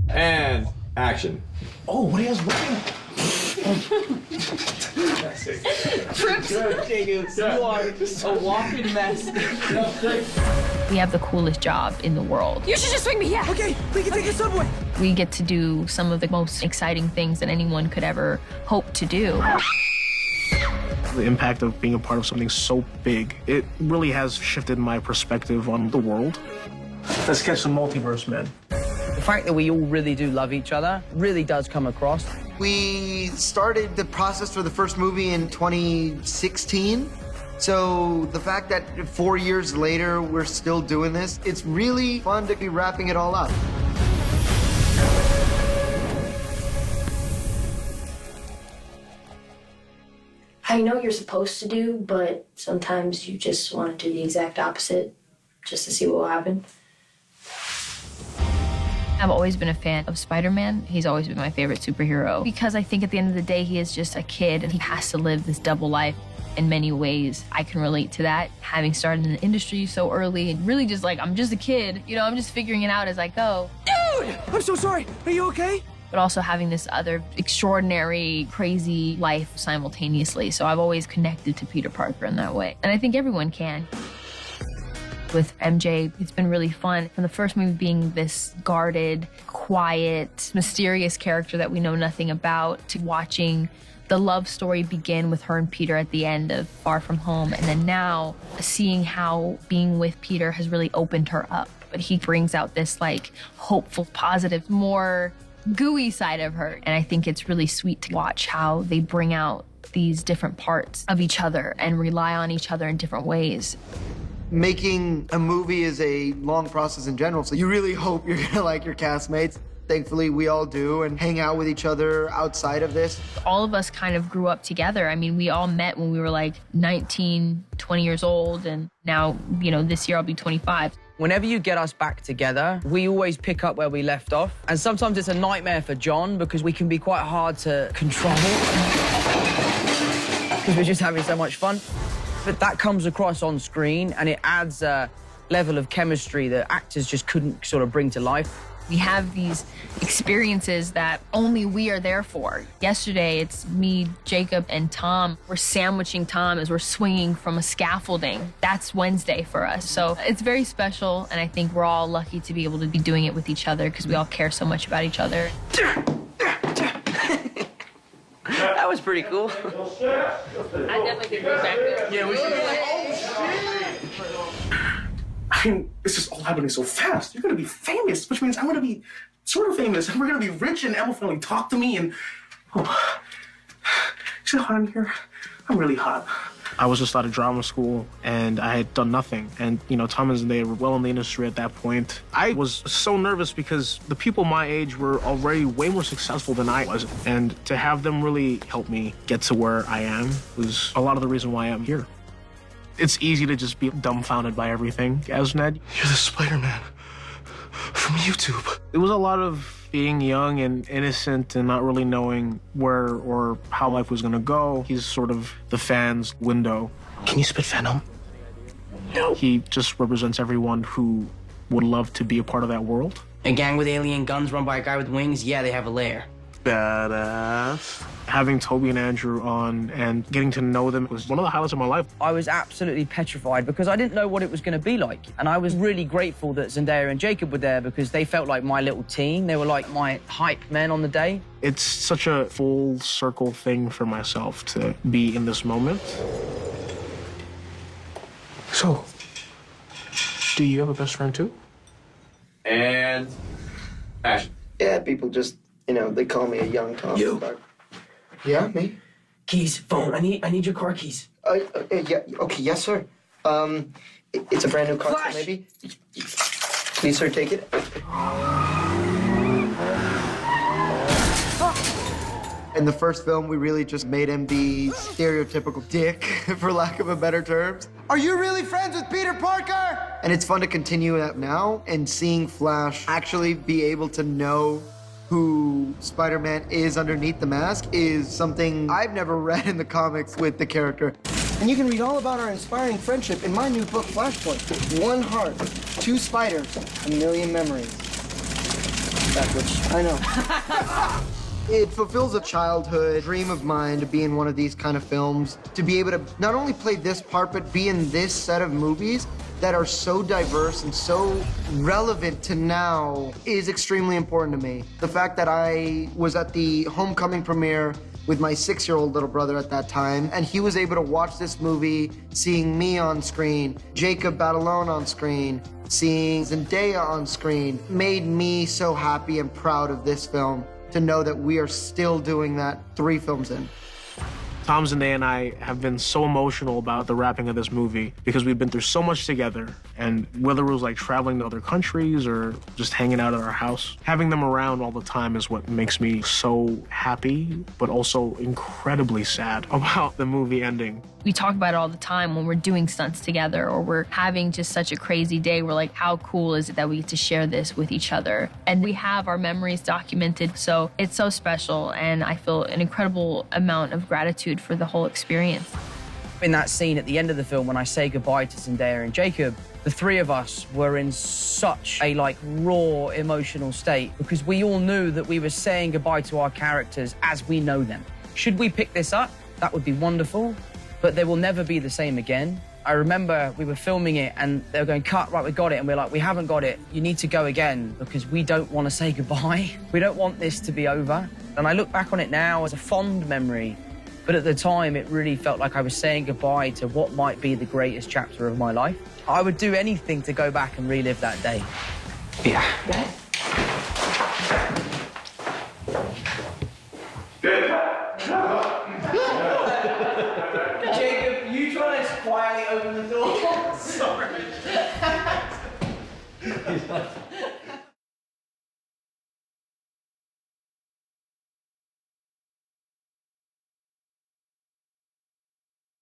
And action. Oh, what are you guys looking at? Trips. Jacobs, you are a walking mess. We have the coolest job in the world. You should just swing me, yeah. Okay, we can take the subway. We get to do some of the most exciting things that anyone could ever hope to do. The impact of being a part of something so big, it really has shifted my perspective on the world. Let's catch some multiverse, man. The fact that we all really do love each other really does come across. We started the process for the first movie in 2016. So the fact that 4 years later, we're still doing this, it's really fun to be wrapping it all up. I know you're supposed to do, but sometimes you just want to do the exact opposite just to see what will happen. I've always been a fan of Spider-Man. He's always been my favorite superhero because I think at the end of the day, he is just a kid and he has to live this double life. In many ways, I can relate to that. Having started in the industry so early and really just like, I'm just a kid, you know, I'm just figuring it out as I go. Dude! I'm so sorry. Are you okay? But also having this other extraordinary, crazy life simultaneously. So I've always connected to Peter Parker in that way. And I think everyone can. With MJ, it's been really fun. From the first movie being this guarded, quiet, mysterious character that we know nothing about, to watching the love story begin with her and Peter at the end of Far From Home. And then now seeing how being with Peter has really opened her up. But he brings out this like hopeful, positive, more gooey side of her. And I think it's really sweet to watch how they bring out these different parts of each other and rely on each other in different ways. Making a movie is a long process in general, so you really hope you're gonna like your castmates. Thankfully, we all do, and hang out with each other outside of this. All of us kind of grew up together. I mean, we all met when we were like 19, 20 years old, and now, you know, this year I'll be 25. Whenever you get us back together, we always pick up where we left off. And sometimes it's a nightmare for John because we can be quite hard to control because we're just having so much fun. But that comes across on screen and it adds a level of chemistry that actors just couldn't sort of bring to life. We have these experiences that only we are there for. Yesterday, it's me, Jacob, and Tom. We're sandwiching Tom as we're swinging from a scaffolding. That's Wednesday for us. So it's very special, and I think we're all lucky to be able to be doing it with each other because we all care so much about each other. That was pretty cool. I definitely think we're back there. Yeah, we should be like, I mean, this is all happening so fast. You're gonna be famous, which means I'm gonna be sort of famous, and we're gonna be rich, and Emma will finally talk to me, and oh, see how hot I'm here? I'm really hot. I was just out of drama school, and I had done nothing. And, you know, Tom and Zendaya were well in the industry at that point. I was so nervous because the people my age were already way more successful than I was. And to have them really help me get to where I am was a lot of the reason why I'm here. It's easy to just be dumbfounded by everything as Ned. You're the Spider-Man from YouTube. It was a lot of being young and innocent and not really knowing where or how life was gonna go. He's sort of the fan's window. Can you spit venom? No. He just represents everyone who would love to be a part of that world. A gang with alien guns run by a guy with wings, yeah, they have a lair. Badass. Having Toby and Andrew on and getting to know them was one of the highlights of my life. I was absolutely petrified because I didn't know what it was going to be like. And I was really grateful that Zendaya and Jacob were there because they felt like my little team. They were like my hype men on the day. It's such a full circle thing for myself to be in this moment. So, do you have a best friend too? And action. Yeah, people just, you know, they call me a young Tom. You. Yeah, me? Keys, phone, I need your car keys. Yeah, okay, yes, sir. It's a brand new car, Flash. so maybe. Please, sir, take it. In the first film, we really just made him the stereotypical dick, for lack of a better terms. Are you really friends with Peter Parker? And it's fun to continue that now and seeing Flash actually be able to know who Spider-Man is underneath the mask is something I've never read in the comics with the character. And you can read all about our inspiring friendship in my new book, Flashpoint. 1 heart, 2 spiders, 1,000,000 memories. which I know. It fulfills a childhood dream of mine to be in one of these kind of films, to be able to not only play this part, but be in this set of movies that are so diverse and so relevant to now is extremely important to me. The fact that I was at the homecoming premiere with my 6-year-old little brother at that time, and he was able to watch this movie, seeing me on screen, Jacob Batalon on screen, seeing Zendaya on screen, made me so happy and proud of this film to know that we are still doing that 3 films in. Tom, Zendaya, and I have been so emotional about the wrapping of this movie because we've been through so much together, and whether it was like traveling to other countries or just hanging out at our house, having them around all the time is what makes me so happy, but also incredibly sad about the movie ending. We talk about it all the time when we're doing stunts together or we're having just such a crazy day. We're like, how cool is it that we get to share this with each other? And we have our memories documented, so it's so special, and I feel an incredible amount of gratitude for the whole experience. In that scene at the end of the film, when I say goodbye to Zendaya and Jacob, the 3 of us were in such a raw emotional state because we all knew that we were saying goodbye to our characters as we know them. Should we pick this up? That would be wonderful, but they will never be the same again. I remember we were filming it and they were going, cut, right, we got it. And we're like, we haven't got it. You need to go again because we don't want to say goodbye. We don't want this to be over. And I look back on it now as a fond memory, but at the time, it really felt like I was saying goodbye to what might be the greatest chapter of my life. I would do anything to go back and relive that day. Yeah. Go ahead.